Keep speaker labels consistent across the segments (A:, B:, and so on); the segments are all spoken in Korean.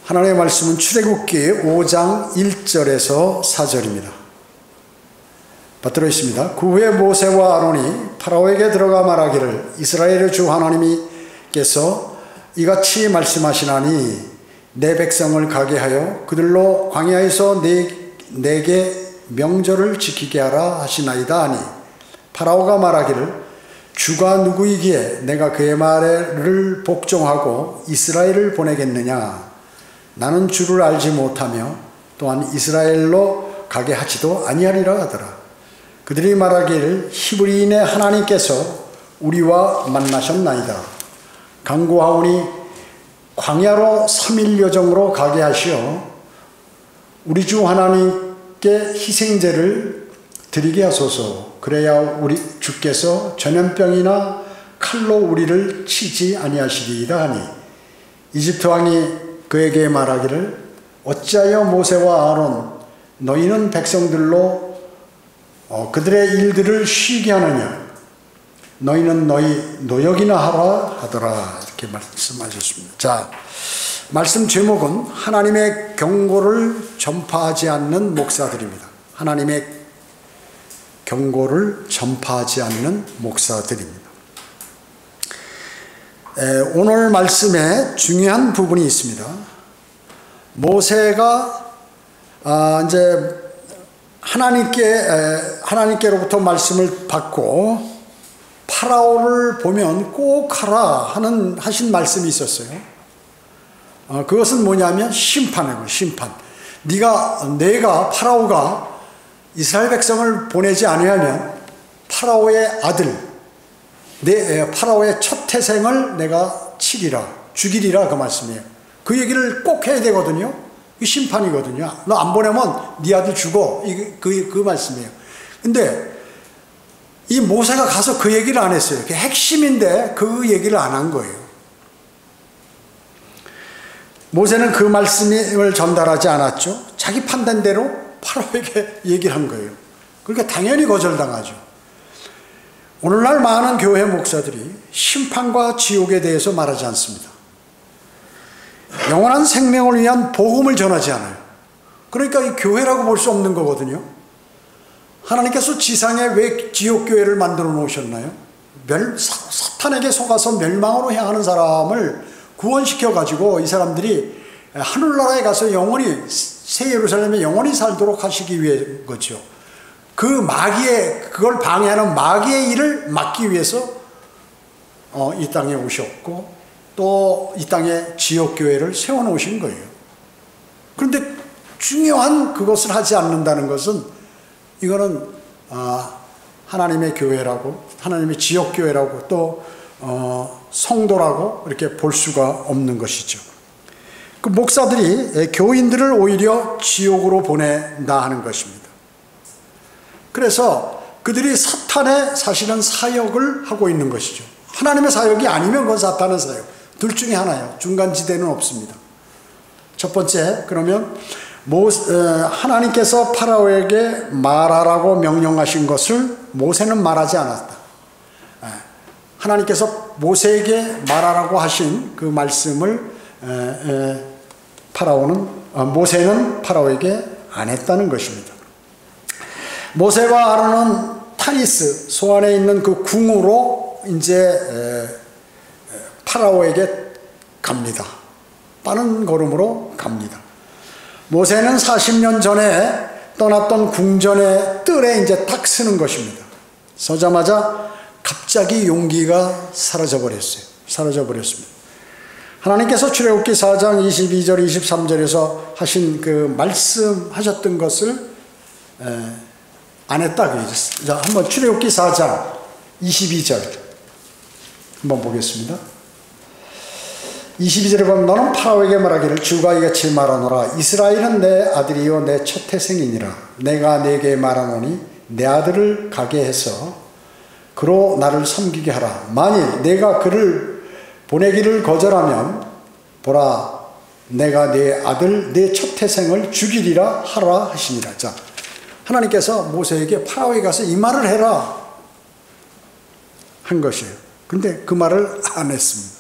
A: 하나님의 말씀은 출애굽기 5장 1절에서 4절입니다. 받들어 있습니다. 그 후에 모세와 아론이 파라오에게 들어가 말하기를 이스라엘의 주 하나님께서 이같이 말씀하시나니 내 백성을 가게 하여 그들로 광야에서 내게 명절을 지키게 하라 하시나이다 하니 파라오가 말하기를 주가 누구이기에 내가 그의 말을 복종하고 이스라엘을 보내겠느냐. 나는 주를 알지 못하며 또한 이스라엘로 가게 하지도 아니하리라 하더라. 그들이 말하기를 히브리인의 하나님께서 우리와 만나셨나이다. 간구하오니 광야로 3일 여정으로 가게 하시어 우리 주 하나님께 희생제를 드리게 하소서. 그래야 우리 주께서 전염병이나 칼로 우리를 치지 아니하시리이다 하니 이집트 왕이 그에게 말하기를 어찌하여 모세와 아론 너희는 백성들로 그들의 일들을 쉬게 하느냐. 너희는 너희 노역이나 하라 하더라. 이렇게 말씀하셨습니다. 자, 말씀 제목은 하나님의 경고를 전파하지 않는 목사들입니다. 하나님의 경고를 전파하지 않는 목사들입니다. 오늘 말씀에 중요한 부분이 있습니다. 모세가 이제 하나님께로부터 말씀을 받고 파라오를 보면 꼭 하라 하신 말씀이 있었어요. 그것은 뭐냐면 심판이에요. 심판. 내가 파라오가 이스라엘 백성을 보내지 아니하면 파라오의 아들, 파라오의 첫 태생을 내가 치리라, 죽이리라 그 말씀이에요. 그 얘기를 꼭 해야 되거든요. 이 심판이거든요. 너 안 보내면 네 아들 죽어. 그 말씀이에요. 근데 이 모세가 가서 그 얘기를 안 했어요. 그게 핵심인데 그 얘기를 안 한 거예요. 모세는 그 말씀을 전달하지 않았죠. 자기 판단대로 파라오에게 얘기를 한 거예요. 그러니까 당연히 거절당하죠. 오늘날 많은 교회 목사들이 심판과 지옥에 대해서 말하지 않습니다. 영원한 생명을 위한 복음을 전하지 않아요. 그러니까 이 교회라고 볼 수 없는 거거든요. 하나님께서 지상에 왜 지옥교회를 만들어 놓으셨나요? 사탄에게 속아서 멸망으로 향하는 사람을 구원시켜가지고 이 사람들이 하늘나라에 가서 영원히 새 예루살렘에 영원히 살도록 하시기 위해 거죠. 그걸 방해하는 마귀의 일을 막기 위해서 이 땅에 오셨고 또 이 땅에 지옥교회를 세워놓으신 거예요. 그런데 중요한 그것을 하지 않는다는 것은 이거는 하나님의 교회라고 하나님의 지옥교회라고 또 성도라고 이렇게 볼 수가 없는 것이죠. 그 목사들이 교인들을 오히려 지옥으로 보낸다 하는 것입니다. 그래서 그들이 사탄의 사실은 사역을 하고 있는 것이죠. 하나님의 사역이 아니면 그건 사탄의 사역. 둘 중에 하나예요. 중간지대는 없습니다. 첫 번째, 그러면 하나님께서 파라오에게 말하라고 명령하신 것을 모세는 말하지 않았다. 하나님께서 모세에게 말하라고 하신 그 말씀을 모세는 파라오에게 안 했다는 것입니다. 모세와 아론은 타리스 소안에 있는 그 궁으로 이제 파라오에게 갑니다. 빠른 걸음으로 갑니다. 모세는 40년 전에 떠났던 궁전의 뜰에 이제 딱 서는 것입니다. 서자마자 갑자기 용기가 사라져 버렸습니다. 하나님께서 출애굽기 4장 22절 23절에서 하신 그 말씀하셨던 것을 안 했다 그랬어요. 자, 한번 출애굽기 4장 22절 한번 보겠습니다. 22절에 보면 너는 파라오에게 말하기를 주가 이같이 말하노라. 이스라엘은 내 아들이요 내 첫 태생이니라. 내가 네게 말하노니 내 아들을 가게 해서 그로 나를 섬기게 하라. 만일 내가 그를 보내기를 거절하면 보라 내가 네 아들 내 첫 태생을 죽이리라 하라 하시니라. 자, 하나님께서 모세에게 파라오에 가서 이 말을 해라 한 것이에요. 근데 그 말을 안 했습니다.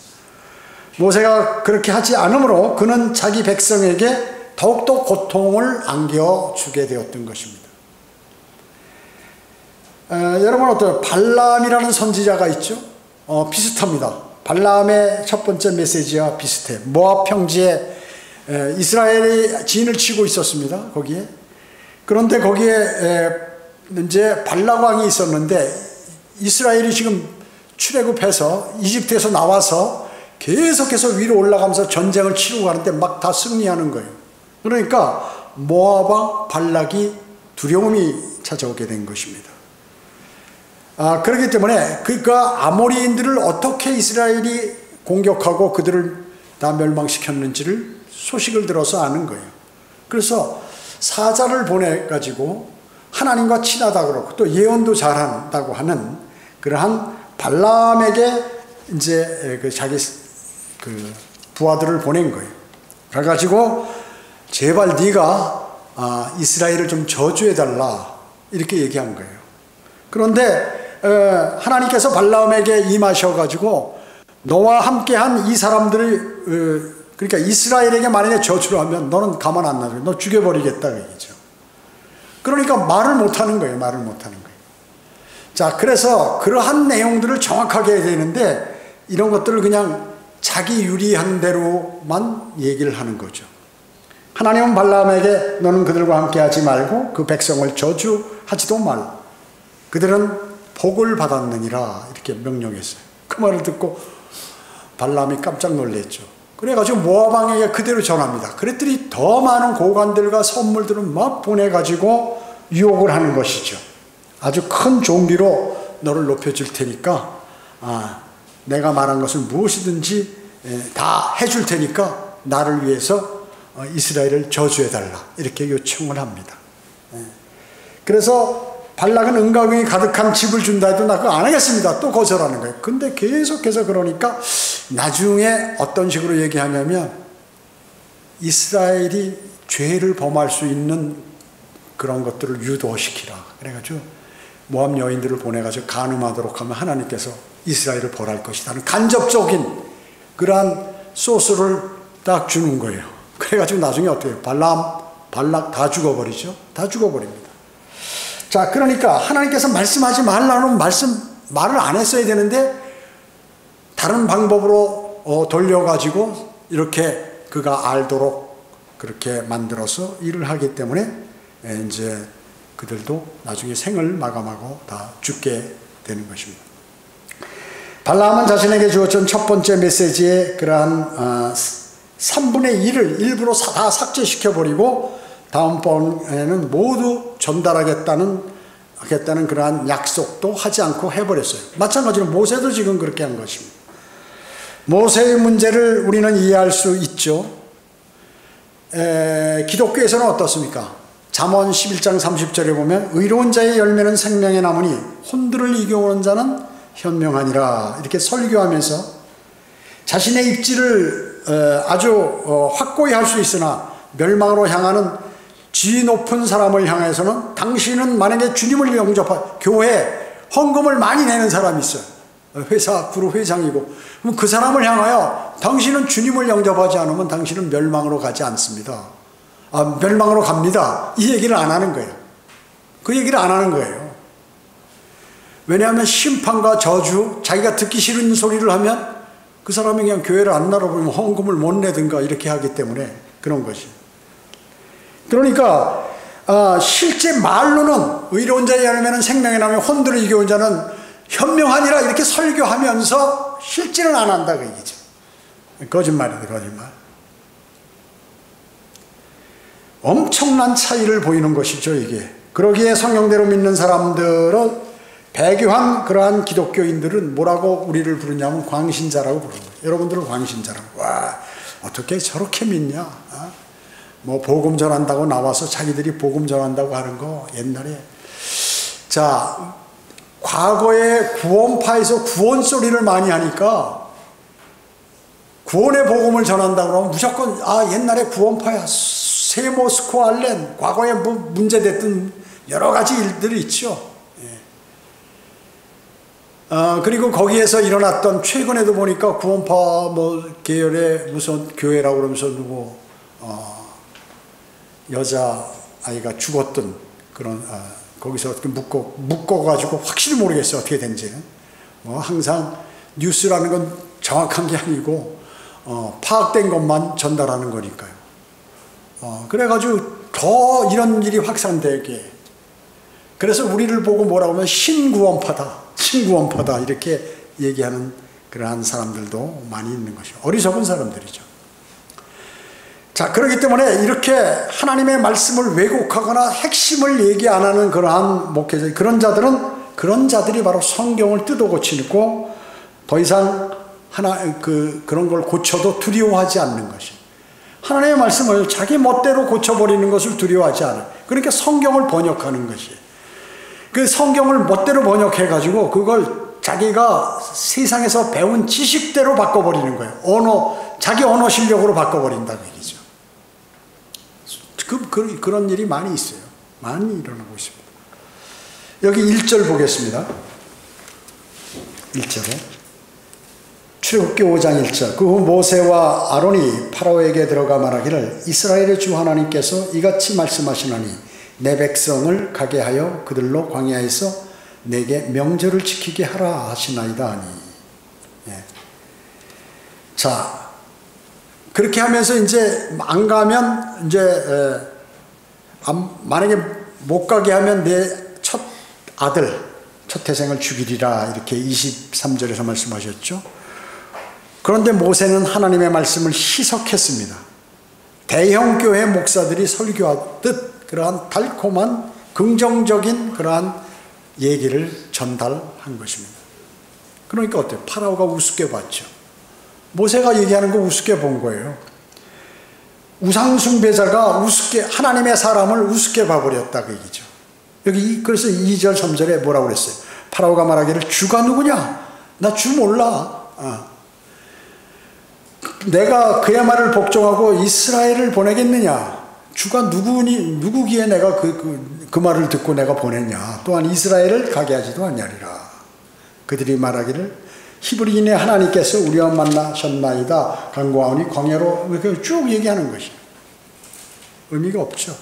A: 모세가 그렇게 하지 않으므로 그는 자기 백성에게 더욱더 고통을 안겨주게 되었던 것입니다. 여러분 어때요? 발람이라는 선지자가 있죠? 비슷합니다. 발람의 첫 번째 메시지와 비슷해요. 모압 평지에 이스라엘이 진을 치고 있었습니다. 거기에. 그런데 거기에 이제 발락 왕이 있었는데 이스라엘이 지금 출애굽해서 이집트에서 나와서 계속해서 위로 올라가면서 전쟁을 치르고 가는데 막 다 승리하는 거예요. 그러니까 모압 왕 발락이 두려움이 찾아오게 된 것입니다. 그렇기 때문에 그러니까 아모리인들을 어떻게 이스라엘이 공격하고 그들을 다 멸망시켰는지를 소식을 들어서 아는 거예요. 그래서 사자를 보내가지고 하나님과 친하다 그러고 또 예언도 잘한다고 하는 그러한 발람에게 이제 자기 부하들을 보낸 거예요. 그래가지고 제발 네가 이스라엘을 좀 저주해달라 이렇게 얘기한 거예요. 그런데 하나님께서 발람에게 임하셔가지고 너와 함께한 이 사람들을 그러니까 이스라엘에게 만약에 저주를 하면 너는 가만 안 놔둬. 너 죽여버리겠다 그 얘기죠. 그러니까 말을 못하는 거예요. 말을 못하는 거예요. 자, 그래서 그러한 내용들을 정확하게 해야 되는데 이런 것들을 그냥 자기 유리한 대로만 얘기를 하는 거죠. 하나님은 발람에게 너는 그들과 함께 하지 말고 그 백성을 저주하지도 말라. 그들은 복을 받았느니라 이렇게 명령했어요. 그 말을 듣고 발람이 깜짝 놀랐죠. 그래가지고 모압 왕에게 그대로 전합니다. 그랬더니 더 많은 고관들과 선물들을 막 보내가지고 유혹을 하는 것이죠. 아주 큰 종기로 너를 높여줄 테니까 내가 말한 것을 무엇이든지 다 해줄 테니까 나를 위해서 이스라엘을 저주해달라 이렇게 요청을 합니다. 그래서 발락은 은가금이 가득한 집을 준다 해도 나 그거 안 하겠습니다. 또 거절하는 거예요. 근데 계속해서 그러니까 나중에 어떤 식으로 얘기하냐면 이스라엘이 죄를 범할 수 있는 그런 것들을 유도시키라. 그래가지고 모압 여인들을 보내가지고 간음하도록 하면 하나님께서 이스라엘을 벌할 것이다. 간접적인 그러한 소스를 딱 주는 거예요. 그래가지고 나중에 어떻게 해요? 발락 다 죽어버리죠. 다 죽어버립니다. 자, 그러니까 하나님께서 말씀하지 말라는 말을 안 했어야 되는데 다른 방법으로 돌려가지고 이렇게 그가 알도록 그렇게 만들어서 일을 하기 때문에 이제 그들도 나중에 생을 마감하고 다 죽게 되는 것입니다. 발람은 자신에게 주어진 첫 번째 메시지의 그러한 3분의 1을 일부러 다 삭제시켜버리고 다음번에는 모두 전달하겠다는 그러한 약속도 하지 않고 해버렸어요. 마찬가지로 모세도 지금 그렇게 한 것입니다. 모세의 문제를 우리는 이해할 수 있죠. 기독교에서는 어떻습니까? 잠언 11장 30절에 보면 의로운 자의 열매는 생명의 나무니 혼들을 이겨오는 자는 현명하니라 이렇게 설교하면서 자신의 입지를 아주 확고히 할 수 있으나 멸망으로 향하는 지 높은 사람을 향해서는 당신은 만약에 주님을 영접한 교회 헌금을 많이 내는 사람이 있어요. 회사 그룹 회장이고 그럼 그 사람을 향하여 당신은 주님을 영접하지 않으면 당신은 멸망으로 가지 않습니다. 멸망으로 갑니다. 이 얘기를 안 하는 거예요. 그 얘기를 안 하는 거예요. 왜냐하면 심판과 저주, 자기가 듣기 싫은 소리를 하면 그 사람이 그냥 교회를 안 나눠보면 헌금을 못 내든가 이렇게 하기 때문에 그런 것이. 그러니까 실제 말로는 의로운 자의 열매는 생명의 나무니 혼들을 이겨온 자는 현명하니라 이렇게 설교하면서 실제는 안 한다 그 얘기죠. 거짓말이다 거짓말. 엄청난 차이를 보이는 것이죠 이게. 그러기에 성경대로 믿는 사람들은 배교한 그러한 기독교인들은 뭐라고 우리를 부르냐면 광신자라고 부르는 거예요. 여러분들은 광신자라고. 와 어떻게 저렇게 믿냐. 뭐 복음 전한다고 나와서 자기들이 복음 전한다고 하는 거 옛날에. 자 과거에 구원파에서 구원 소리를 많이 하니까 구원의 복음을 전한다고 하면 무조건 옛날에 구원파야 세모스코 알렌 과거에 뭐 문제됐던 여러 가지 일들이 있죠. 그리고 거기에서 일어났던, 최근에도 보니까 구원파 뭐 계열의 무슨 교회라고 그러면서 누구 여자 아이가 죽었던 그런, 거기서 어떻게 묶어가지고 확실히 모르겠어요, 어떻게 된지는. 뭐 항상 뉴스라는 건 정확한 게 아니고 파악된 것만 전달하는 거니까요. 그래가지고 더 이런 일이 확산되게, 그래서 우리를 보고 뭐라고 하면 신구원파다 이렇게 얘기하는 그러한 사람들도 많이 있는 것이죠. 어리석은 사람들이죠. 자, 그렇기 때문에 이렇게 하나님의 말씀을 왜곡하거나 핵심을 얘기 안 하는 그러한 목회자, 그런 자들이 바로 성경을 뜯어 고치고 더 이상 그런 걸 고쳐도 두려워하지 않는 것이, 하나님의 말씀을 자기 멋대로 고쳐버리는 것을 두려워하지 않아요. 그러니까 성경을 번역하는 것이, 그 성경을 멋대로 번역해가지고 그걸 자기가 세상에서 배운 지식대로 바꿔버리는 거예요. 자기 언어 실력으로 바꿔버린다고 얘기죠. 그런 일이 많이 있어요. 많이 일어나고 있습니다. 여기 1절 보겠습니다. 1절에 출애굽기 5장 1절. 그 후 모세와 아론이 파라오에게 들어가 말하기를 이스라엘의 주 하나님께서 이같이 말씀하시노니 내 백성을 가게 하여 그들로 광야에서 내게 명절을 지키게 하라 하시나이다 하니. 예. 자, 그렇게 하면서 이제 안 가면 이제 만약에 못 가게 하면 내 첫 아들, 첫 태생을 죽이리라, 이렇게 23절에서 말씀하셨죠. 그런데 모세는 하나님의 말씀을 희석했습니다. 대형 교회 목사들이 설교하듯 그러한 달콤한 긍정적인 그러한 얘기를 전달한 것입니다. 그러니까 어때요? 파라오가 우습게 봤죠. 모세가 얘기하는 거 우습게 본 거예요. 우상숭배자가 우습게, 하나님의 사람을 우습게 봐버렸다 그 얘기죠. 여기 그래서 2절 3절에 뭐라고 그랬어요? 파라오가 말하기를 주가 누구냐? 나 주 몰라. 내가 그의 말을 복종하고 이스라엘을 보내겠느냐? 주가 누구기에 내가 그 말을 듣고 내가 보냈냐? 또한 이스라엘을 가게 하지도 않냐리라. 그들이 말하기를 히브리인의 하나님께서 우리와 만나셨나이다. 간구하오니 광야로, 이렇게 쭉 얘기하는 것이 의미가 없죠.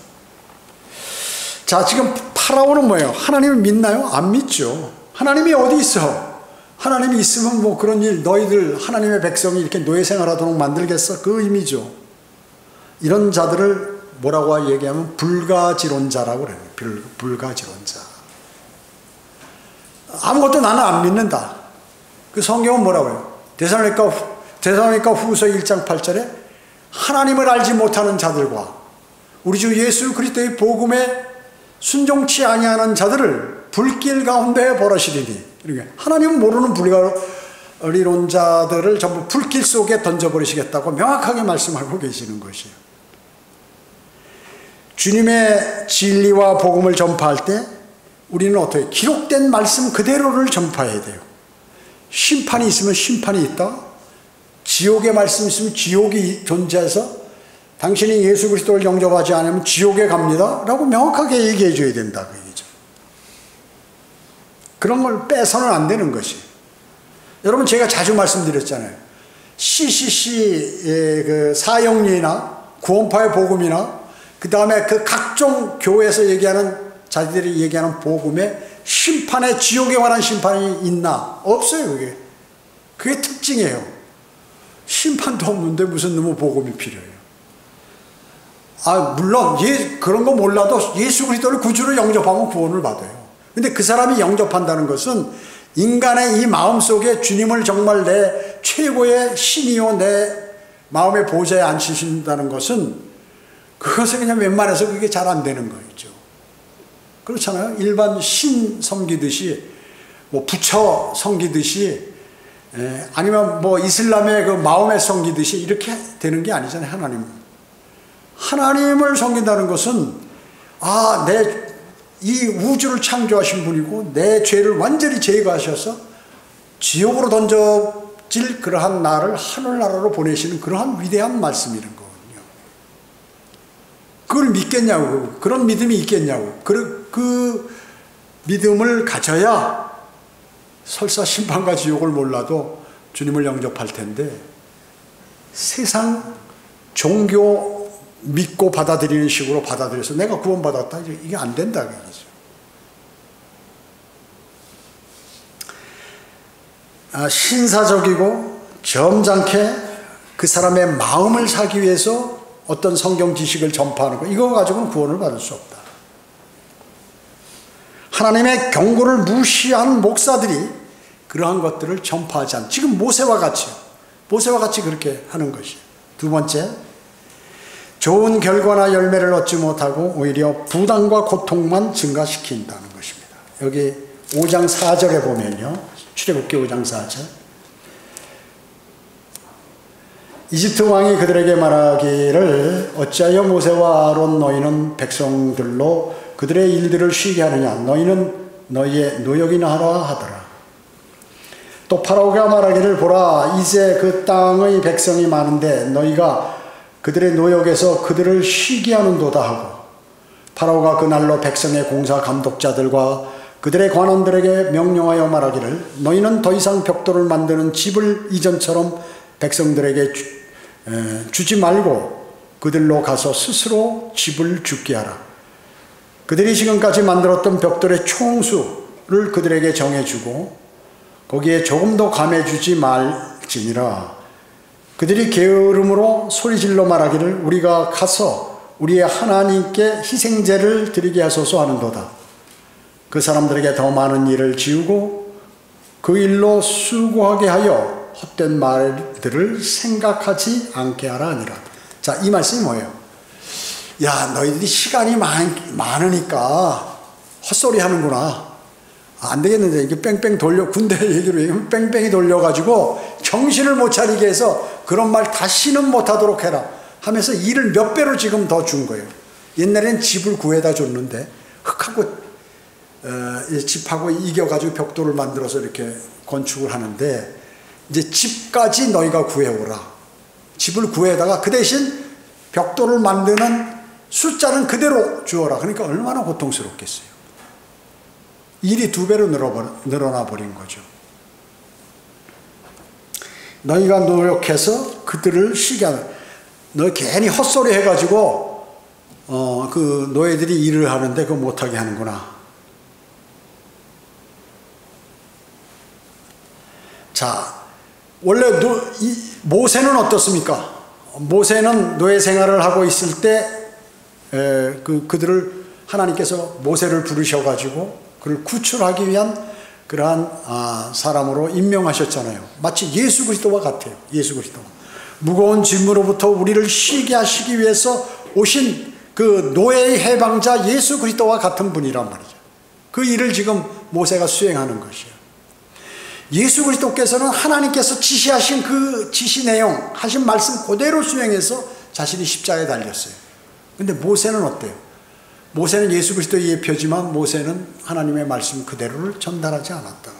A: 자, 지금 파라오는 뭐예요? 하나님을 믿나요? 안 믿죠. 하나님이 어디 있어? 하나님이 있으면 뭐 그런 일, 너희들 하나님의 백성이 이렇게 노예 생활하도록 만들겠어? 그 의미죠. 이런 자들을 뭐라고 얘기하면 불가지론자라고 그래요. 불가지론자. 아무것도 나는 안 믿는다. 그 성경은 뭐라고 해요? 데살로니가 후서 1장 8절에 하나님을 알지 못하는 자들과 우리 주 예수 그리스도의 복음에 순종치 아니하는 자들을 불길 가운데 버리시리니, 하나님 모르는 불가리론자들을 전부 불길 속에 던져버리시겠다고 명확하게 말씀하고 계시는 것이에요. 주님의 진리와 복음을 전파할 때 우리는 어떻게 기록된 말씀 그대로를 전파해야 돼요. 심판이 있으면 심판이 있다. 지옥의 말씀이 있으면 지옥이 존재해서 당신이 예수 그리스도를 영접하지 않으면 지옥에 갑니다 라고 명확하게 얘기해 줘야 된다 그 얘기죠. 그런 걸 빼서는 안 되는 것이. 여러분, 제가 자주 말씀드렸잖아요. CCC의 그 사형리나 구원파의 복음이나 그 다음에 그 각종 교회에서 얘기하는 자기들이 얘기하는 복음에 심판에, 지옥에 관한 심판이 있나? 없어요. 그게 특징이에요. 심판도 없는데 무슨 너무 복음이 필요해요. 물론 그런 거 몰라도 예수 그리스도를 구주로 영접하면 구원을 받아요. 근데 그 사람이 영접한다는 것은 인간의 이 마음속에 주님을 정말 내 최고의 신이요 내 마음의 보좌에 앉히신다는 것은, 그것은 그냥 웬만해서 그게 잘 안 되는 거죠. 그렇잖아요. 일반 신 섬기듯이, 뭐 부처 섬기듯이, 아니면 뭐 이슬람의 그 마음에 섬기듯이 이렇게 되는 게 아니잖아요. 하나님을 섬긴다는 것은 이 우주를 창조하신 분이고 내 죄를 완전히 제거하셔서 지옥으로 던져질 그러한 나를 하늘나라로 보내시는 그러한 위대한 말씀이라는 거거든요. 그걸 믿겠냐고, 그런 믿음이 있겠냐고. 그 믿음을 가져야 설사 심판과 지옥을 몰라도 주님을 영접할 텐데 세상 종교 믿고 받아들이는 식으로 받아들여서 내가 구원받았다, 이게 안 된다 그 얘기죠. 신사적이고 점잖게 그 사람의 마음을 사기 위해서 어떤 성경 지식을 전파하는 거, 이거 가지고는 구원을 받을 수 없다. 하나님의 경고를 무시한 목사들이 그러한 것들을 전파하지 않는, 지금 모세와 같이 그렇게 하는 것이에요. 두 번째, 좋은 결과나 열매를 얻지 못하고 오히려 부담과 고통만 증가시킨다는 것입니다. 여기 5장 4절에 보면요, 출애굽기 5장 4절, 이집트 왕이 그들에게 말하기를 어찌하여 모세와 아론 너희는 백성들로 그들의 일들을 쉬게 하느냐, 너희는 너희의 노역이나 하라 하더라. 또 파라오가 말하기를 보라, 이제 그 땅의 백성이 많은데 너희가 그들의 노역에서 그들을 쉬게 하는도다 하고, 파라오가 그날로 백성의 공사 감독자들과 그들의 관원들에게 명령하여 말하기를 너희는 더 이상 벽돌을 만드는 집을 이전처럼 백성들에게 주지 말고 그들로 가서 스스로 집을 짓게 하라. 그들이 지금까지 만들었던 벽돌의 총수를 그들에게 정해주고 거기에 조금 더 감해주지 말지니라. 그들이 게으름으로 소리질러 말하기를 우리가 가서 우리의 하나님께 희생제를 드리게 하소서 하는도다. 그 사람들에게 더 많은 일을 지우고 그 일로 수고하게 하여 헛된 말들을 생각하지 않게 하라 하니라. 자, 이 말씀이 뭐예요? 야, 너희들이 시간이 많으니까 헛소리 하는구나. 안 되겠는데, 이게 뺑뺑 돌려, 군대 얘기로 얘기하면 뺑뺑이 돌려가지고 정신을 못 차리게 해서 그런 말 다시는 못하도록 해라 하면서 일을 몇 배로 지금 더 준 거예요. 옛날엔 집을 구해다 줬는데 흙하고 집하고 이겨가지고 벽돌을 만들어서 이렇게 건축을 하는데, 이제 집까지 너희가 구해오라. 집을 구해다가 그 대신 벽돌을 만드는 숫자는 그대로 주어라. 그러니까 얼마나 고통스럽겠어요. 일이 2배로 늘어나 버린 거죠. 너희가 노력해서 그들을 쉬게 하는, 너 괜히 헛소리 해가지고 그 너희들이 일을 하는데 그거 못하게 하는구나. 자, 원래 모세는 어떻습니까? 모세는 노예 생활을 하고 있을 때 그들을 하나님께서 모세를 부르셔가지고 그를 구출하기 위한 그러한 사람으로 임명하셨잖아요. 마치 예수 그리스도와 같아요. 예수 그리스도. 무거운 짐으로부터 우리를 쉬게 하시기 위해서 오신 그 노예의 해방자 예수 그리스도와 같은 분이란 말이죠. 그 일을 지금 모세가 수행하는 것이에요. 예수 그리스도께서는 하나님께서 지시하신 그 지시 내용, 하신 말씀 그대로 수행해서 자신이 십자가에 달렸어요. 근데 모세는 어때요? 모세는 예수 그리스도의 예표지만 모세는 하나님의 말씀 그대로를 전달하지 않았다.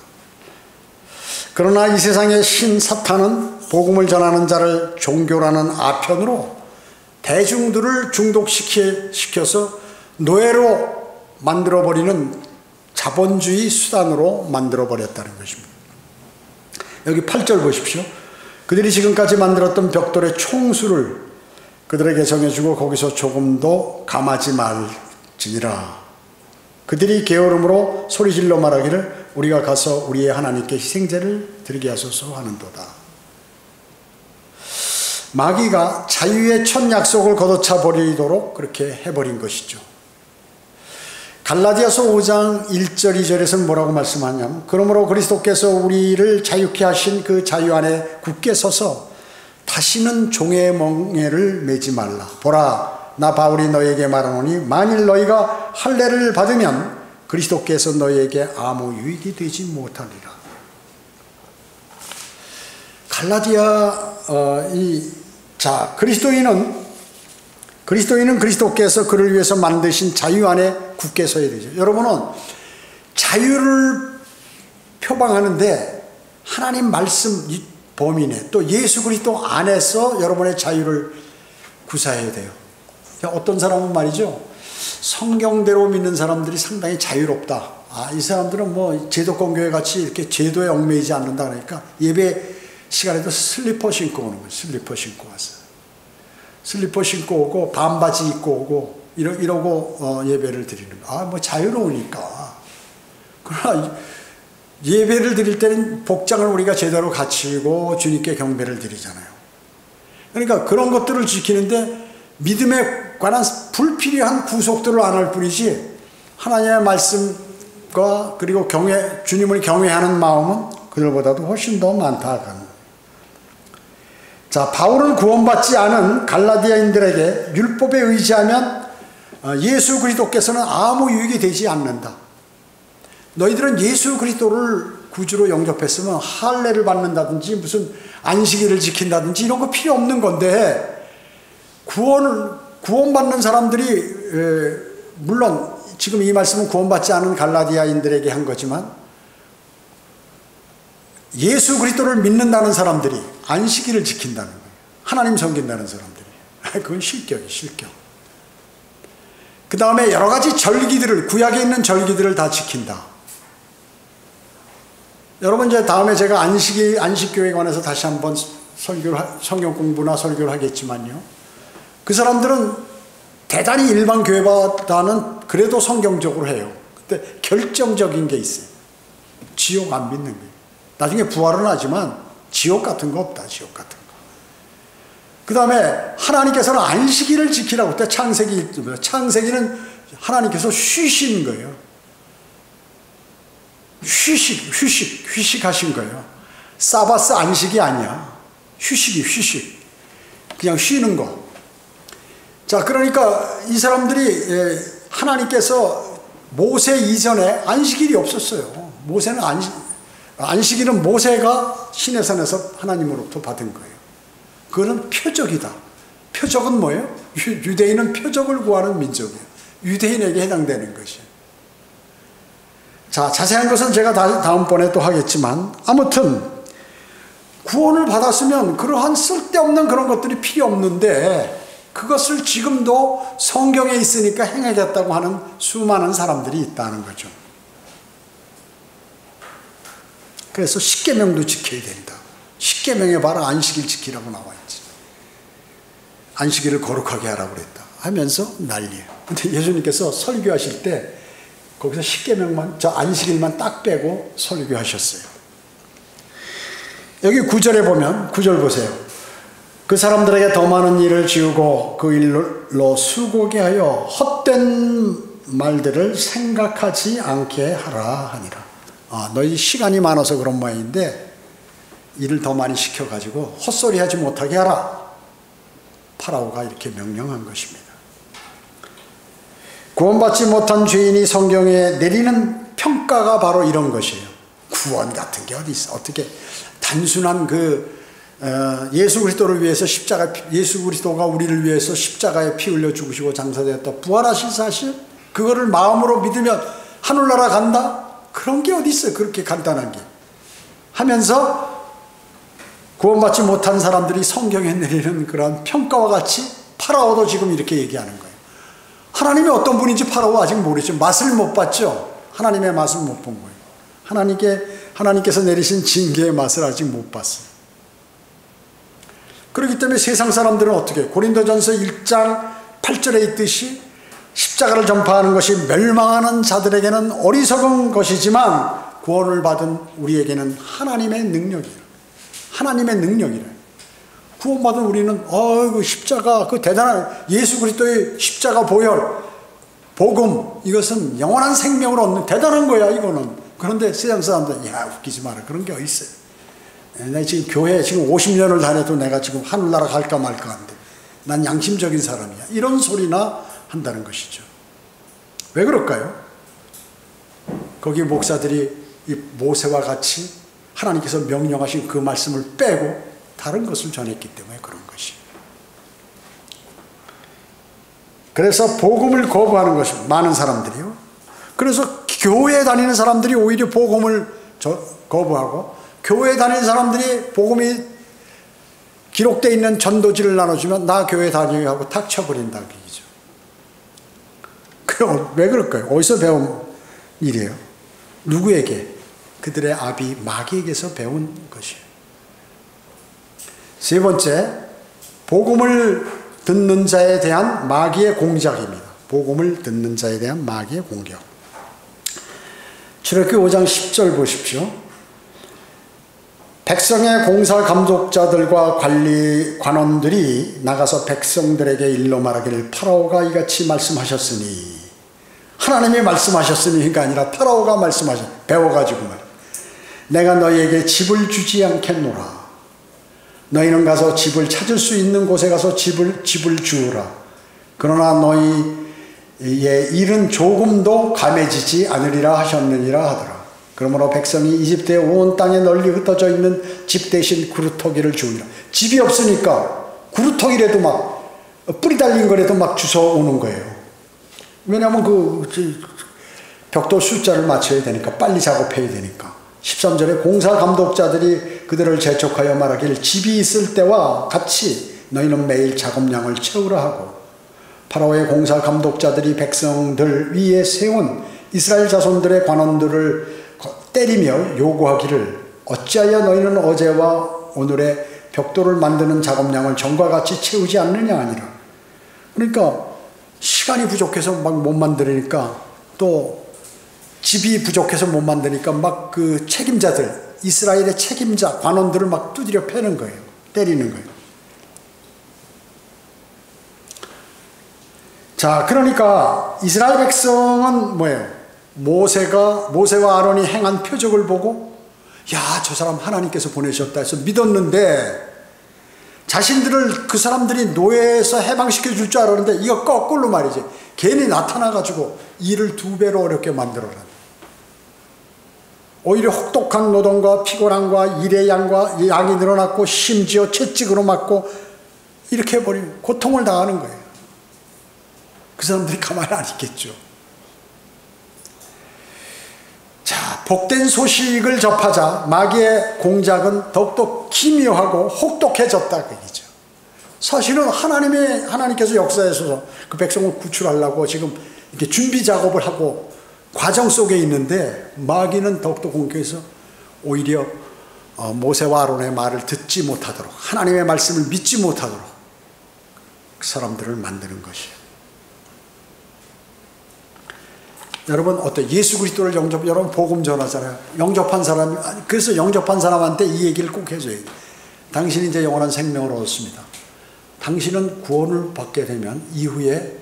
A: 그러나 이 세상의 신 사탄은 복음을 전하는 자를 종교라는 아편으로 대중들을 중독시켜서 노예로 만들어버리는 자본주의 수단으로 만들어버렸다는 것입니다. 여기 8절 보십시오. 그들이 지금까지 만들었던 벽돌의 총수를 그들에게 정해주고 거기서 조금도 감하지 말지니라. 그들이 게으름으로 소리질러 말하기를 우리가 가서 우리의 하나님께 희생제를 드리게 하소서 하는도다. 마귀가 자유의 첫 약속을 걷어차 버리도록 그렇게 해버린 것이죠. 갈라디아서 5장 1절 2절에서는 뭐라고 말씀하냐면, 그러므로 그리스도께서 우리를 자유케 하신 그 자유 안에 굳게 서서 다시는 종의 멍에를 매지 말라. 보라, 나 바울이 너에게 말하노니 만일 너희가 할례를 받으면 그리스도께서 너희에게 아무 유익이 되지 못하리라. 그리스도인은 그리스도께서 그를 위해서 만드신 자유 안에 굳게 서야 되죠. 여러분은 자유를 표방하는데 하나님 말씀 범위 내, 또 예수 그리스도 안에서 여러분의 자유를 구사해야 돼요. 어떤 사람은 말이죠, 성경대로 믿는 사람들이 상당히 자유롭다. 이 사람들은 뭐 제도권 교회 같이 이렇게 제도에 얽매이지 않는다 그러니까 예배 시간에도 슬리퍼 신고 오는 거예요. 슬리퍼 신고 와서. 슬리퍼 신고 오고 반바지 입고 오고 이러고 예배를 드리는 거예요. 뭐 자유로우니까. 그러나 예배를 드릴 때는 복장을 우리가 제대로 갖추고 주님께 경배를 드리잖아요. 그러니까 그런 것들을 지키는데 믿음에 관한 불필요한 구속들을 안 할 뿐이지 하나님의 말씀과 그리고 주님을 경외하는 마음은 그들보다도 훨씬 더 많다. 자, 바울은 구원받지 않은 갈라디아인들에게 율법에 의지하면 예수 그리스도께서는 아무 유익이 되지 않는다. 너희들은 예수 그리스도를 구주로 영접했으면 할례를 받는다든지 무슨 안식일을 지킨다든지 이런 거 필요 없는 건데 구원받는 사람들이 물론 지금 이 말씀은 구원받지 않은 갈라디아인들에게 한 거지만 예수 그리스도를 믿는다는 사람들이 안식일을 지킨다는 거예요. 하나님 섬긴다는 사람들이. 그건 실격이에요. 실격. 그 다음에 여러 가지 절기들을 구약에 있는 절기들을 다 지킨다. 여러분 이제 다음에 제가 안식교회에 관해서 다시 한번 성경 공부나 설교를 하겠지만요. 그 사람들은 대단히 일반 교회보다는 그래도 성경적으로 해요. 근데 결정적인 게 있어요. 지옥 안 믿는 거예요. 나중에 부활은 하지만 지옥 같은 거 없다. 지옥 같은 거. 그 다음에 하나님께서는 안식일을 지키라고 그때 창세기는 하나님께서 쉬신 거예요. 휴식하신 거예요. 사바스 안식이 아니야. 휴식. 그냥 쉬는 거. 자, 그러니까 이 사람들이 하나님께서 모세 이전에 안식일이 없었어요. 모세는 안식일은 모세가 시내산에서 하나님으로부터 받은 거예요. 그거는 표적이다. 표적은 뭐예요? 유대인은 표적을 구하는 민족이에요. 유대인에게 해당되는 것이에요. 자, 자세한 것은 제가 다음번에 또 하겠지만 아무튼 구원을 받았으면 그러한 쓸데없는 그런 것들이 필요 없는데 그것을 지금도 성경에 있으니까 행하겠다고 하는 수많은 사람들이 있다는 거죠. 그래서 십계명도 지켜야 된다. 십계명에 바로 안식일 지키라고 나와 있지. 안식일을 거룩하게 하라고 그랬다 하면서 난리예요. 근데 예수님께서 설교하실 때 거기서 십계명만, 저 안식일만 딱 빼고 설교하셨어요. 여기 9절에 보면 9절 보세요. 그 사람들에게 더 많은 일을 지우고 그 일로 수고게 하여 헛된 말들을 생각하지 않게 하라 하니라. 너희 시간이 많아서 그런 모양인데 일을 더 많이 시켜가지고 헛소리하지 못하게 하라. 파라오가 이렇게 명령한 것입니다. 구원받지 못한 죄인이 성경에 내리는 평가가 바로 이런 것이에요. 구원 같은 게 어디 있어? 어떻게 단순한 예수 그리스도를 위해서 예수 그리스도가 우리를 위해서 십자가에 피 흘려 죽으시고 장사되었다. 부활하신 사실? 그거를 마음으로 믿으면 하늘나라 간다? 그런 게 어디 있어요? 그렇게 간단한 게. 하면서 구원받지 못한 사람들이 성경에 내리는 그런 평가와 같이 파라오도 지금 이렇게 얘기하는 거예요. 하나님이 어떤 분인지 파라오 아직 모르죠. 맛을 못 봤죠. 하나님의 맛을 못 본 거예요. 하나님께서 내리신 징계의 맛을 아직 못 봤어요. 그렇기 때문에 세상 사람들은 어떻게 해요? 고린도전서 1장 8절에 있듯이 십자가를 전파하는 것이 멸망하는 자들에게는 어리석은 것이지만 구원을 받은 우리에게는 하나님의 능력이에요. 하나님의 능력이래요. 구원받은 우리는 그 십자가, 그 대단한 예수 그리스도의 십자가 보혈, 복음, 이것은 영원한 생명을 얻는 대단한 거야, 이거는. 그런데 세상 사람들은 웃기지 마라. 그런 게 어디 있어요. 내가 지금 교회 지금 50년을 다녀도 내가 지금 하늘나라 갈까 말까 한데 난 양심적인 사람이야. 이런 소리나 한다는 것이죠. 왜 그럴까요? 거기 목사들이 이 모세와 같이 하나님께서 명령하신 그 말씀을 빼고 다른 것을 전했기 때문에 그런 것이에요. 그래서 복음을 거부하는 것입니다. 많은 사람들이요. 그래서 교회에 다니는 사람들이 오히려 복음을 거부하고 교회에 다니는 사람들이 복음이 기록되어 있는 전도지를 나눠주면 나 교회 다니게 하고 탁 쳐버린다는 얘기죠. 왜 그럴까요? 어디서 배운 일이에요? 누구에게? 그들의 아비 마귀에게서 배운 것이에요. 세 번째, 복음을 듣는 자에 대한 마귀의 공작입니다. 복음을 듣는 자에 대한 마귀의 공격. 출애굽기 5장 10절 보십시오. 백성의 공사 감독자들과 관원들이 나가서 백성들에게 일러 말하기를 파라오가 이같이 말씀하셨으니, 하나님이 말씀하셨으니가 아니라 파라오가 배워가지고 말이야. 내가 너희에게 집을 주지 않겠노라. 너희는 가서 집을 찾을 수 있는 곳에 가서 집을 주우라. 그러나 너희의 일은 조금도 감해지지 않으리라 하셨느니라 하더라. 그러므로 백성이 이집트의 온 땅에 널리 흩어져 있는 집 대신 구루터기를 주우니라. 집이 없으니까 구루터기라도 막 뿌리 달린 거라도 막 주워 오는 거예요. 왜냐하면 벽돌 숫자를 맞춰야 되니까, 빨리 작업해야 되니까. 13절에 공사 감독자들이 그들을 재촉하여 말하기를 집이 있을 때와 같이 너희는 매일 작업량을 채우라 하고, 파라오의 공사 감독자들이 백성들 위에 세운 이스라엘 자손들의 관원들을 때리며 요구하기를 어찌하여 너희는 어제와 오늘의 벽돌을 만드는 작업량을 전과 같이 채우지 않느냐 하니라. 그러니까 시간이 부족해서 막 못 만드니까, 또 집이 부족해서 못 만드니까 막 그 책임자들, 이스라엘의 책임자 관원들을 막 두드려 패는 거예요. 때리는 거예요. 자, 그러니까 이스라엘 백성은 뭐예요? 모세와 아론이 행한 표적을 보고, 야, 저 사람 하나님께서 보내셨다 해서 믿었는데, 자신들을 그 사람들이 노예에서 해방시켜 줄 줄 알았는데, 이거 거꾸로 말이지. 괜히 나타나가지고 일을 2배로 어렵게 만들어라. 오히려 혹독한 노동과 피곤함과 일의 양이 늘어났고, 심지어 채찍으로 맞고 이렇게 해버리면 고통을 당하는 거예요. 그 사람들이 가만히 안 있겠죠. 자, 복된 소식을 접하자 마귀의 공작은 더욱더 기묘하고 혹독해졌다 그 얘기죠. 사실은 하나님께서 역사에서 그 백성을 구출하려고 지금 이렇게 준비 작업을 하고 과정 속에 있는데, 마귀는 더욱더 공격해서 오히려 모세와 아론의 말을 듣지 못하도록, 하나님의 말씀을 믿지 못하도록 그 사람들을 만드는 것이에요. 여러분 어때요? 예수 그리스도를 여러분 복음 전하잖아요. 영접한 사람, 그래서 영접한 사람한테 이 얘기를 꼭 해줘야 돼요. 당신이 이제 영원한 생명을 얻었습니다. 당신은 구원을 받게 되면 이후에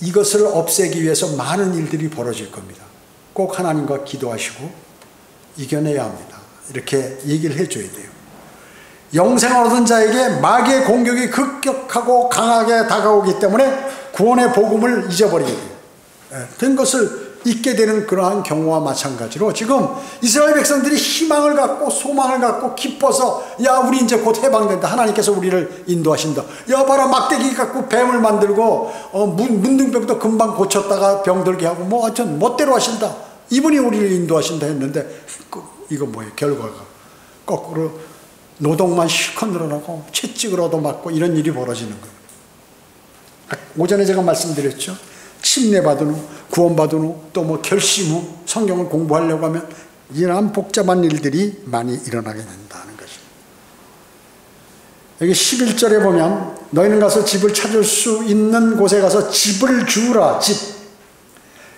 A: 이것을 없애기 위해서 많은 일들이 벌어질 겁니다. 꼭 하나님과 기도하시고 이겨내야 합니다. 이렇게 얘기를 해줘야 돼요. 영생을 얻은 자에게 마귀의 공격이 급격하고 강하게 다가오기 때문에 구원의 복음을 잊어버리게 돼요. 된 것을 잊게 되는 그러한 경우와 마찬가지로 지금 이스라엘 백성들이 희망을 갖고 소망을 갖고 기뻐서, 야, 우리 이제 곧 해방된다, 하나님께서 우리를 인도하신다, 야, 봐라, 막대기 갖고 뱀을 만들고 문둥병도 금방 고쳤다가 병들게 하고 뭐 하여튼 멋대로 하신다, 이분이 우리를 인도하신다 했는데, 이거 뭐예요? 결과가 거꾸로 노동만 실컷 늘어나고 채찍을 얻어맞고 이런 일이 벌어지는 거예요. 오전에 제가 말씀드렸죠. 침례받은 후, 구원받은 후, 또 뭐 결심 후 성경을 공부하려고 하면 이러한 복잡한 일들이 많이 일어나게 된다는 것입니다. 여기 11절에 보면 너희는 가서 집을 찾을 수 있는 곳에 가서 집을 주우라. 집.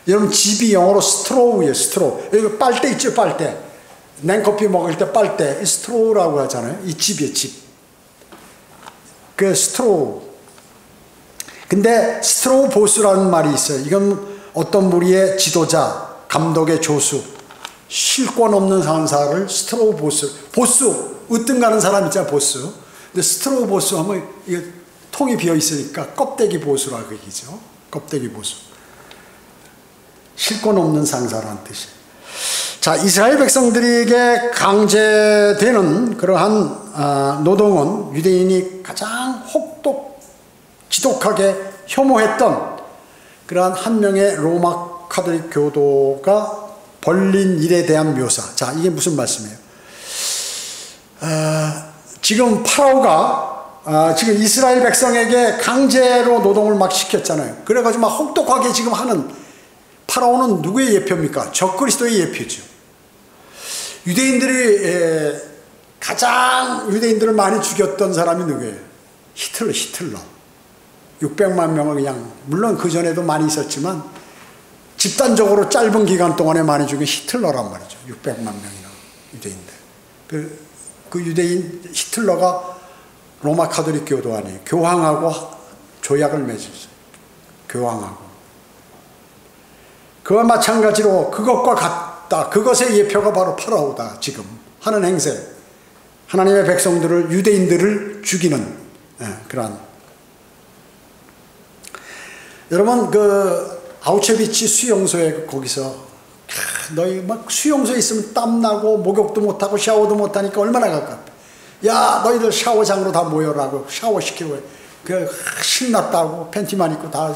A: 여러분 집이 영어로 스트로우예요. 스트로우. 여기 빨대 있죠. 빨대. 냉커피 먹을 때 빨대. 스트로우라고 하잖아요. 이 집이에요. 집. 그 스트로우. 근데 스트로우 보수라는 말이 있어요. 이건 어떤 무리의 지도자, 감독의 조수, 실권 없는 상사를 스트로우 보수, 으뜸 가는 사람 있잖아요. 보수. 근데 스트로우 보수 하면 이게 통이 비어 있으니까 껍데기 보수라고 얘기죠. 껍데기 보수. 실권 없는 상사라는 뜻이에요. 자, 이스라엘 백성들에게 강제되는 그러한 노동은 유대인이 가장 지독하게 혐오했던 그러한 한 명의 로마 카톨릭 교도가 벌린 일에 대한 묘사. 자, 이게 무슨 말씀이에요? 지금 파라오가 지금 이스라엘 백성에게 강제로 노동을 막 시켰잖아요. 그래가지고 막 혹독하게 지금 하는 파라오는 누구의 예표입니까? 적그리스도의 예표죠. 유대인들이 가장 유대인들을 많이 죽였던 사람이 누구예요? 히틀러. 600만 명을 그냥, 물론 그 전에도 많이 있었지만 집단적으로 짧은 기간 동안에 많이 죽인 히틀러란 말이죠. 600만 명이나 유대인들. 그 유대인 히틀러가 로마 가톨릭 교도관이에요. 교황하고 조약을 맺었어요. 교황하고. 그와 마찬가지로 그것과 같다. 그것의 예표가 바로 파라오다. 지금 하는 행세. 하나님의 백성들을, 유대인들을 죽이는 그러한. 여러분 아우체비치 수용소에 거기서 너희 막 수용소에 있으면 땀나고 목욕도 못하고 샤워도 못하니까 얼마나 가깝다. 야, 너희들 샤워장으로 다 모여라고 샤워시키고 신났다고 팬티만 입고 다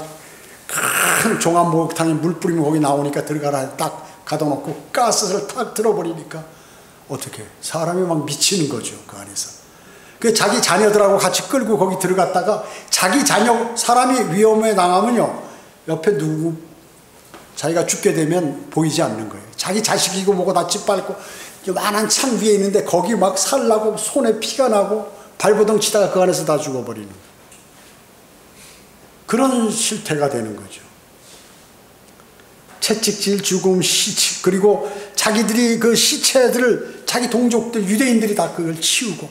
A: 큰 종합 목욕탕에 물 뿌리면 거기 나오니까 들어가라 딱 가둬놓고 가스를 탁 들어버리니까 어떻게 사람이 막 미치는 거죠. 그 안에서. 자기 자녀들하고 같이 끌고 거기 들어갔다가 자기 자녀 사람이 위험에 당하면요 옆에 누구 자기가 죽게 되면 보이지 않는 거예요. 자기 자식이고 뭐고 다 짓밟고 요만한 창 위에 있는데 거기 막 살라고 손에 피가 나고 발버둥 치다가 그 안에서 다 죽어버리는 거예요. 그런 실태가 되는 거죠. 채찍질, 죽음, 시체, 그리고 자기들이 그 시체들을 자기 동족들 유대인들이 다 그걸 치우고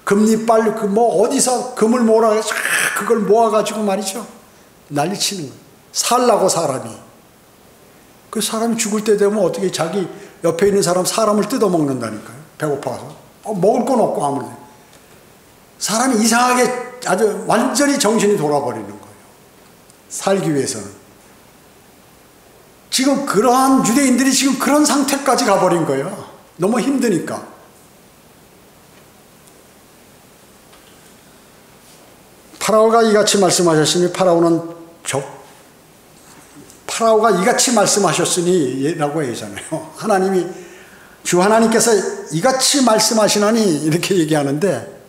A: 금리빨 어디서 금을 몰아서 그걸 모아가지고 말이죠 난리치는 거예요. 살라고 사람이. 그 사람이 죽을 때 되면 어떻게 자기 옆에 있는 사람을 뜯어먹는다니까요. 배고파서. 먹을 건 없고 아무래도. 사람이 이상하게 아주 완전히 정신이 돌아버리는 거예요. 살기 위해서는. 지금 그러한 유대인들이 지금 그런 상태까지 가버린 거예요. 너무 힘드니까. 파라오가 이같이 말씀하셨으니 파라오가 이같이 말씀하셨으니 라고 얘기하잖아요. 주 하나님께서 이같이 말씀하시나니 이렇게 얘기하는데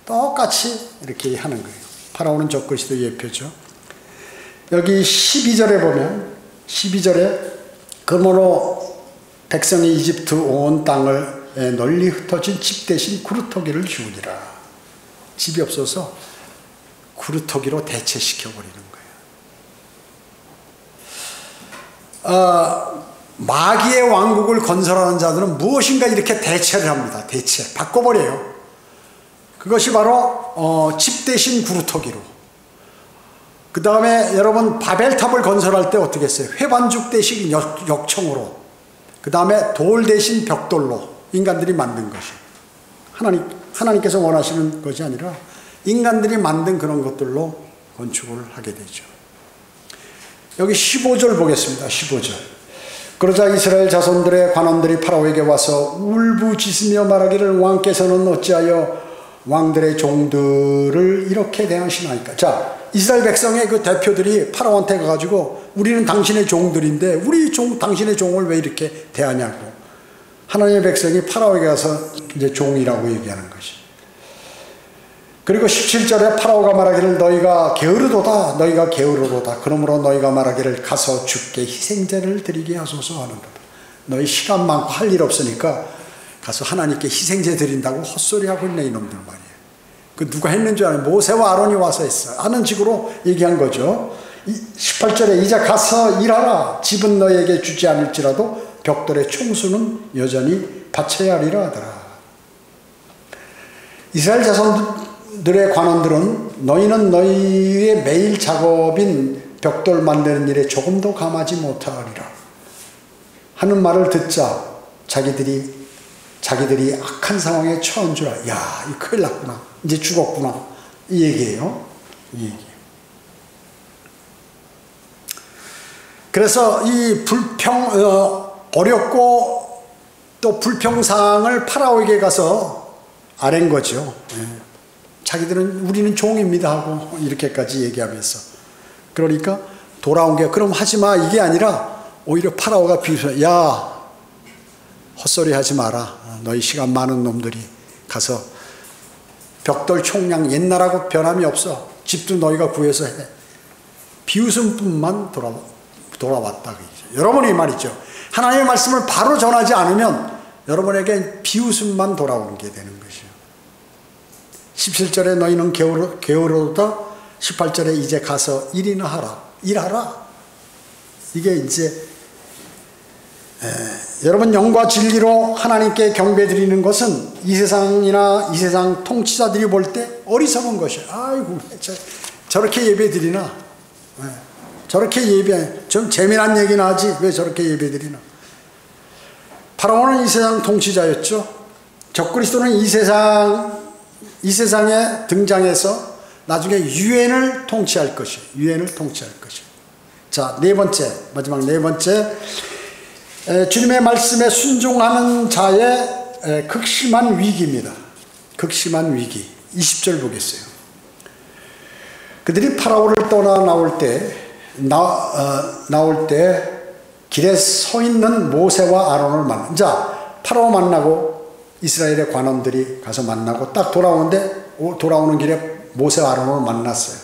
A: 똑같이 이렇게 하는 거예요. 파라오는 적그리스도의 예표죠. 여기 12절에 보면 12절에 그러므로 백성이 이집트 온 땅을 널리 흩어진 집 대신 구루터기를 주우리라. 집이 없어서 구루터기로 대체시켜버리는 거예요. 마귀의 왕국을 건설하는 자들은 무엇인가 이렇게 대체를 합니다. 바꿔버려요. 그것이 바로 집 대신 구루터기로. 그 다음에 여러분 바벨탑을 건설할 때 어떻게 했어요? 회반죽 대신 역청으로. 그 다음에 돌 대신 벽돌로 인간들이 만든 것이. 하나님께서 원하시는 것이 아니라 인간들이 만든 그런 것들로 건축을 하게 되죠. 여기 15절 보겠습니다. 15절. 그러자 이스라엘 자손들의 관원들이 파라오에게 와서 울부짖으며 말하기를 왕께서는 어찌하여 왕들의 종들을 이렇게 대하시나이까. 자, 이스라엘 백성의 그 대표들이 파라오한테 가가지고 우리는 당신의 종들인데 당신의 종을 왜 이렇게 대하냐고. 하나님의 백성이 파라오에게 가서 이제 종이라고 얘기하는 것이. 그리고 17절에 파라오가 말하기를 너희가 게으르도다. 그러므로 너희가 말하기를 가서 주께 희생제를 드리게 하소서 하는도다. 너희 시간 많고 할 일 없으니까 가서 하나님께 희생제 드린다고 헛소리하고 있네 이놈들 말이에요. 그 누가 했는 줄 아는 모세와 아론이 와서 했어. 하는 식으로 얘기한 거죠. 18절에 이제 가서 일하라. 집은 너희에게 주지 않을지라도 벽돌의 총수는 여전히 바쳐야 하리라 하더라. 이스라엘 자손들의 관원들은 너희는 너희의 매일 작업인 벽돌 만드는 일에 조금도 감하지 못하리라 하는 말을 듣자 자기들이 악한 상황에 처한 줄 알아. 야, 이 큰일 났구나. 이제 죽었구나. 이 얘기예요. 이 얘기. 그래서 이 어렵고 또 불평사항을 파라오에게 가서 아랜 거죠. 자기들은 우리는 종입니다 하고 이렇게까지 얘기하면서. 그러니까 돌아온 게 그럼 하지마 이게 아니라 오히려 파라오가 비웃어. 야, 헛소리 하지 마라. 너희 시간 많은 놈들이 가서 벽돌 총량 옛날하고 변함이 없어. 집도 너희가 구해서 해. 비웃음뿐만 돌아왔다. 여러분이 말이죠. 하나님의 말씀을 바로 전하지 않으면 여러분에게 비웃음만 돌아오는 게 되는 것이요. 17절에 너희는 게으르다. 18절에 이제 가서 일이나 하라. 일하라. 이게 이제 여러분 영과 진리로 하나님께 경배드리는 것은 이 세상이나 이 세상 통치자들이 볼 때 어리석은 것이에요. 아이고 저렇게 예배드리나. 저렇게 좀 재미난 얘기나 하지 왜 저렇게 예배드리나. 파라오는 이 세상 통치자였죠. 적그리스도는 이 세상에 등장해서 나중에 유엔을 통치할 것이에요. 유엔을 통치할 것이에요. 자, 네 번째, 마지막 네 번째, 주님의 말씀에 순종하는 자의 극심한 위기입니다. 극심한 위기. 20절 보겠어요. 그들이 파라오를 떠나 나올 때 길에 서 있는 모세와 아론을 만나. 자, 파라오 만나고 이스라엘의 관원들이 가서 만나고 딱 돌아오는 길에 모세와 아론을 만났어요.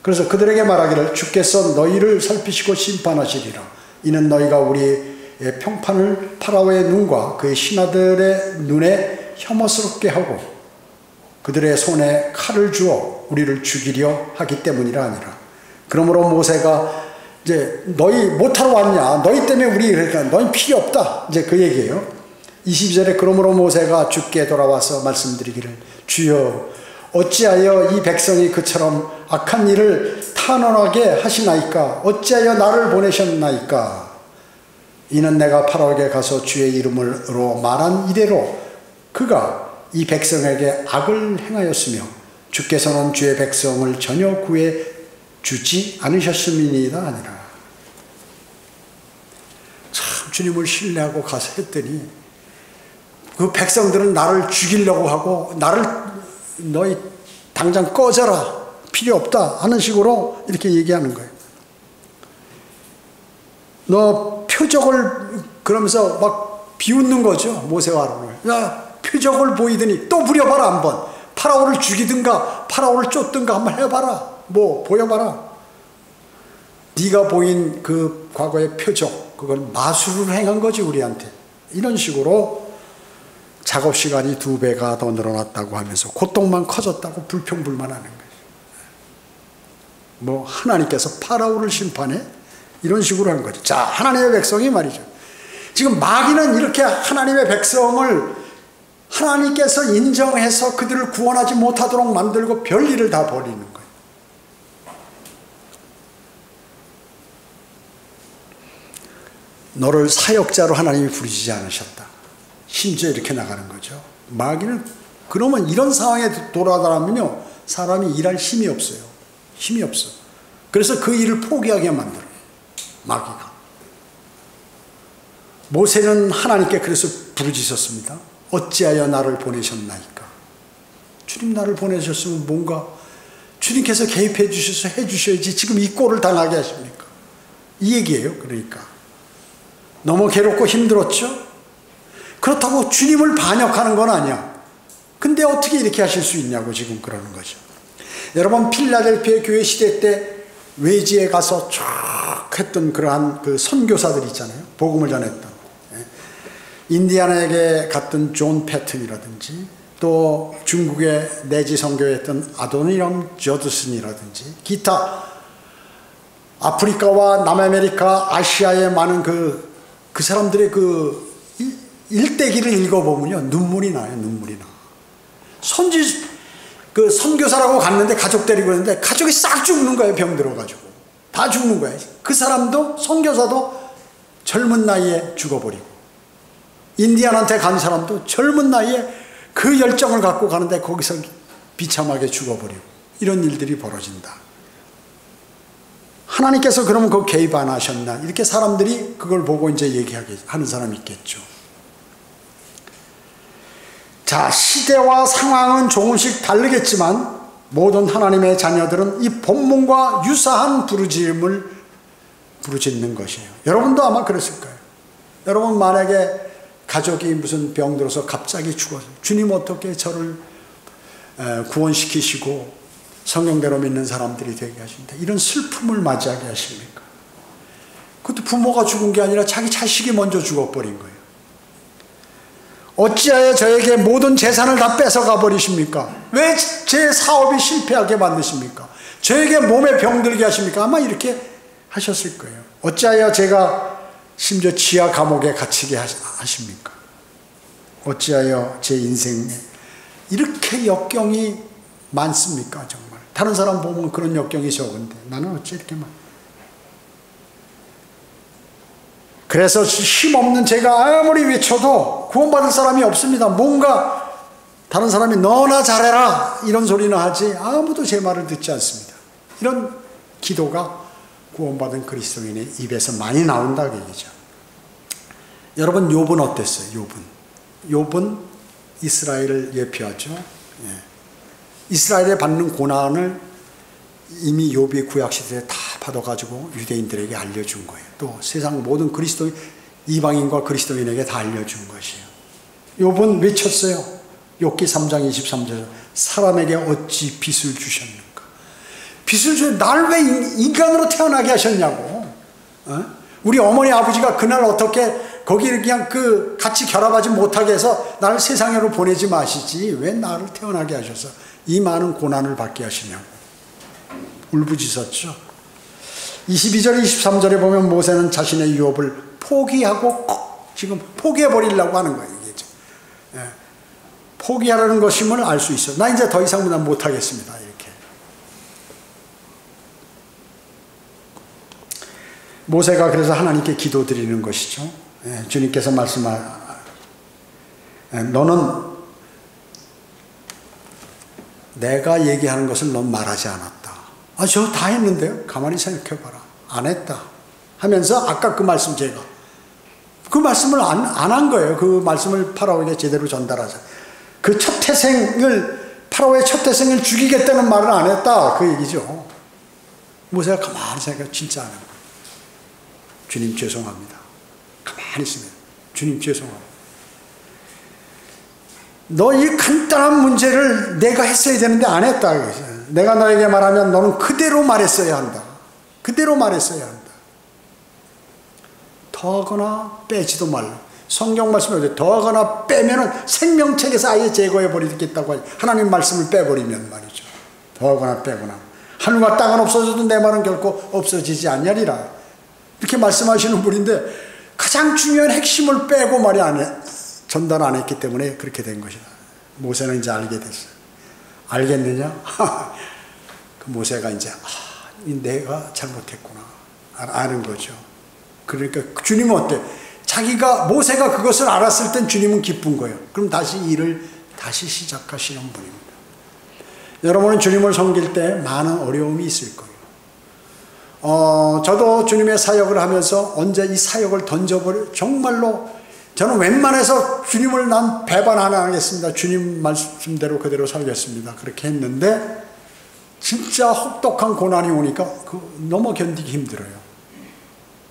A: 그래서 그들에게 말하기를 주께서 너희를 살피시고 심판하시리라. 이는 너희가 우리의 평판을 파라오의 눈과 그의 신하들의 눈에 혐오스럽게 하고 그들의 손에 칼을 주어 우리를 죽이려 하기 때문이라 하니라. 그러므로 모세가 이제 너희 못하러 왔냐? 너희 때문에 그러니까 너희 필요 없다. 이제 그 얘기예요. 22절에 그러므로 모세가 주께 돌아와서 말씀드리기를 주여 어찌하여 이 백성이 그처럼 악한 일을 탄원하게 하시나이까? 어찌하여 나를 보내셨나이까? 이는 내가 파라오에게 가서 주의 이름으로 말한 이대로 그가 이 백성에게 악을 행하였으며 주께서는 주의 백성을 전혀 구해 주지 않으셨음이니이다 아니라. 참 주님을 신뢰하고 가서 했더니 그 백성들은 나를 죽이려고 하고 너희 당장 꺼져라. 필요 없다 하는 식으로 이렇게 얘기하는 거예요. 너 표적을 그러면서 막 비웃는 거죠. 모세와 아론을. 야, 표적을 보이더니 또 부려봐라 한번. 파라오를 죽이든가 파라오를 쫓든가 한번 해봐라. 뭐 보여봐라. 네가 보인 그 과거의 표적 그건 마술을 행한 거지 우리한테. 이런 식으로 작업 시간이 2배가 더 늘어났다고 하면서 고통만 커졌다고 불평불만하는 거예요. 뭐 하나님께서 파라오를 심판해? 이런 식으로 한 거죠. 자, 하나님의 백성이 말이죠. 지금 마귀는 이렇게 하나님의 백성을 하나님께서 인정해서 그들을 구원하지 못하도록 만들고 별일을 다 벌이는 거예요. 너를 사역자로 하나님이 부르시지 않으셨다. 심지어 이렇게 나가는 거죠. 마귀는 그러면 이런 상황에 돌아다니면요 사람이 일할 힘이 없어요. 힘이 없어. 그래서 그 일을 포기하게 만들어요. 마귀가. 모세는 하나님께 그래서 부르짖었습니다. 어찌하여 나를 보내셨나이까. 주님 나를 보내셨으면 뭔가 주님께서 개입해 주셔서 해주셔야지 지금 이 꼴을 당하게 하십니까. 이 얘기예요. 그러니까 너무 괴롭고 힘들었죠. 그렇다고 주님을 반역하는 건 아니야. 근데 어떻게 이렇게 하실 수 있냐고 지금 그러는 거죠. 여러분 필라델피아 교회 시대 때 외지에 가서 쭉 했던 그러한 그 선교사들 있잖아요. 복음을 전했던. 인디아나에게 갔던 존 패튼이라든지 또 중국에 내지 선교했던 아도니람 저드슨이라든지 기타 아프리카와 남아메리카 아시아에 많은 그 사람들의 그 일대기를 읽어보면요 눈물이 나요. 눈물이 나. 그 선교사라고 갔는데 가족 데리고 있는데 가족이 싹 죽는 거예요. 병 들어가지고 다 죽는 거예요. 그 사람도 선교사도 젊은 나이에 죽어버리고 인디안한테 간 사람도 젊은 나이에 그 열정을 갖고 가는데 거기서 비참하게 죽어버리고 이런 일들이 벌어진다. 하나님께서 그러면 그 개입 안 하셨나 이렇게 사람들이 그걸 보고 이제 얘기하게 하는 사람이 있겠죠. 자, 시대와 상황은 조금씩 다르겠지만 모든 하나님의 자녀들은 이 본문과 유사한 부르짖음을 부르짖는 것이에요. 여러분도 아마 그랬을 거예요. 여러분 만약에 가족이 무슨 병 들어서 갑자기 죽어서 주님 어떻게 저를 구원시키시고 성경대로 믿는 사람들이 되게 하신다. 이런 슬픔을 맞이하게 하십니까? 그것도 부모가 죽은 게 아니라 자기 자식이 먼저 죽어버린 거예요. 어찌하여 저에게 모든 재산을 다 뺏어가 버리십니까? 왜 제 사업이 실패하게 만드십니까? 저에게 몸에 병들게 하십니까? 아마 이렇게 하셨을 거예요. 어찌하여 제가 심지어 지하 감옥에 갇히게 하십니까? 어찌하여 제 인생에 이렇게 역경이 많습니까? 정말 다른 사람 보면 그런 역경이 적은데 나는 어찌 이렇게 많. 그래서 힘없는 제가 아무리 외쳐도 구원받을 사람이 없습니다. 뭔가 다른 사람이 너나 잘해라 이런 소리는 하지 아무도 제 말을 듣지 않습니다. 이런 기도가 구원받은 그리스도인의 입에서 많이 나온다 그 얘기죠. 여러분 욥은 어땠어요? 욥은 이스라엘을 예표하죠. 이스라엘에 받는 고난을 이미 욥이 구약시대에 다 받아가지고 유대인들에게 알려준 거예요. 또 세상 모든 그리스도인 이방인과 그리스도인에게 다 알려준 것이에요. 욥은 외쳤어요. 욥기 3장 23절 사람에게 어찌 빚을 주셨는가. 빚을 주 날 왜 인간으로 태어나게 하셨냐고. 우리 어머니 아버지가 그날 어떻게 거기를 그냥 같이 결합하지 못하게 해서 나를 세상으로 보내지 마시지 왜 나를 태어나게 하셔서 이 많은 고난을 받게 하시냐고 울부짖었죠. 22절 23절에 보면 모세는 자신의 유업을 포기하고 지금 포기해버리려고 하는 거예요. 포기하라는 것임을 알 수 있어요. 나 이제 더 이상 난 못하겠습니다. 이렇게. 모세가 그래서 하나님께 기도드리는 것이죠. 주님께서 너는 내가 얘기하는 것을 넌 말하지 않았다. 저 다 했는데요. 가만히 생각해봐라. 안 했다. 하면서 아까 그 말씀 제가 그 말씀을 안 한 거예요. 그 말씀을 파라오에게 제대로 전달하자. 그 첫 태생을 파라오의 첫 태생을 죽이겠다는 말을 안 했다. 그 얘기죠. 모세가 가만히 생각해 진짜 안 했고 주님 죄송합니다. 가만히 있으면 주님 죄송합니다. 너 이 간단한 문제를 내가 했어야 되는데 안 했다. 내가 너에게 말하면 너는 그대로 말했어야 한다. 그대로 말했어야 한다. 더하거나 빼지도 말라. 성경 말씀에 더하거나 빼면은 생명책에서 아예 제거해버리겠다고 하죠. 하나님 말씀을 빼버리면 말이죠. 더하거나 빼거나. 하늘과 땅은 없어져도 내 말은 결코 없어지지 않냐리라. 이렇게 말씀하시는 분인데 가장 중요한 핵심을 빼고 말이 전달 안 했기 때문에 그렇게 된 것이다. 모세는 이제 알게 됐어요. 알겠느냐? 그 모세가 이제 내가 잘못했구나. 아는 거죠. 그러니까 주님은 어때? 모세가 그것을 알았을 땐 주님은 기쁜 거예요. 그럼 다시 일을 다시 시작하시는 분입니다. 여러분은 주님을 섬길 때 많은 어려움이 있을 거예요. 저도 주님의 사역을 하면서 언제 이 사역을 정말로 저는 웬만해서 주님을 난 배반 안 하겠습니다. 주님 말씀대로 그대로 살겠습니다. 그렇게 했는데 진짜 혹독한 고난이 오니까 너무 견디기 힘들어요.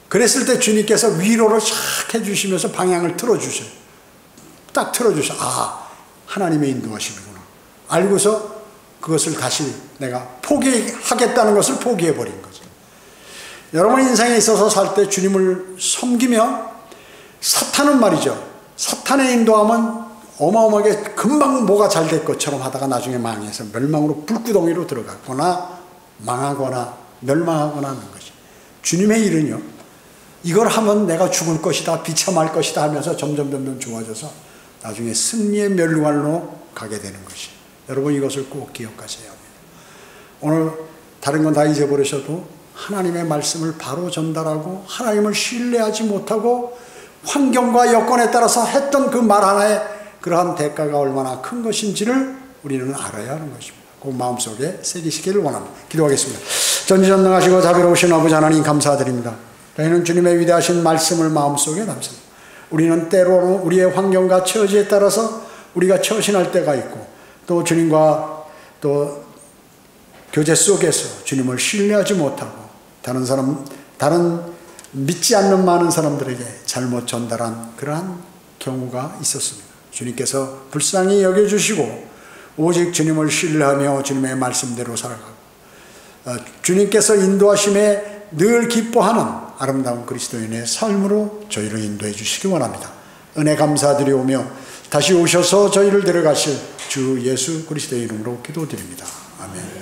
A: 그랬을 때 주님께서 위로를 샥 해주시면서 방향을 틀어주셔요. 딱 틀어주셔. 하나님의 인도하시는구나. 알고서 그것을 다시 내가 포기하겠다는 것을 포기해버린 거죠. 여러분 인생에 있어서 살 때 주님을 섬기면 사탄은 말이죠. 사탄의 인도하면 어마어마하게 금방 뭐가 잘 될 것처럼 하다가 나중에 망해서 멸망으로 불구덩이로 들어갔거나 망하거나 멸망하거나 하는 것이. 주님의 일은요. 이걸 하면 내가 죽을 것이다, 비참할 것이다 하면서 점점 좋아져서 나중에 승리의 멸관으로 가게 되는 것이. 여러분 이것을 꼭 기억하셔야 합니다. 오늘 다른 건 다 잊어버리셔도 하나님의 말씀을 바로 전달하고 하나님을 신뢰하지 못하고 환경과 여건에 따라서 했던 그 말 하나에 그러한 대가가 얼마나 큰 것인지를 우리는 알아야 하는 것입니다. 그 마음속에 새기시기를 원합니다. 기도하겠습니다. 전지전능하시고 자비로우신 아버지 하나님 감사드립니다. 저희는 주님의 위대하신 말씀을 마음속에 담습니다. 우리는 때로는 우리의 환경과 처지에 따라서 우리가 처신할 때가 있고 또 주님과 또 교제 속에서 주님을 신뢰하지 못하고 다른 믿지 않는 많은 사람들에게 잘못 전달한 그러한 경우가 있었습니다. 주님께서 불쌍히 여겨주시고 오직 주님을 신뢰하며 주님의 말씀대로 살아가고 주님께서 인도하심에 늘 기뻐하는 아름다운 그리스도인의 삶으로 저희를 인도해 주시기 원합니다. 은혜 감사드리오며 다시 오셔서 저희를 데려가실 주 예수 그리스도의 이름으로 기도드립니다. 아멘.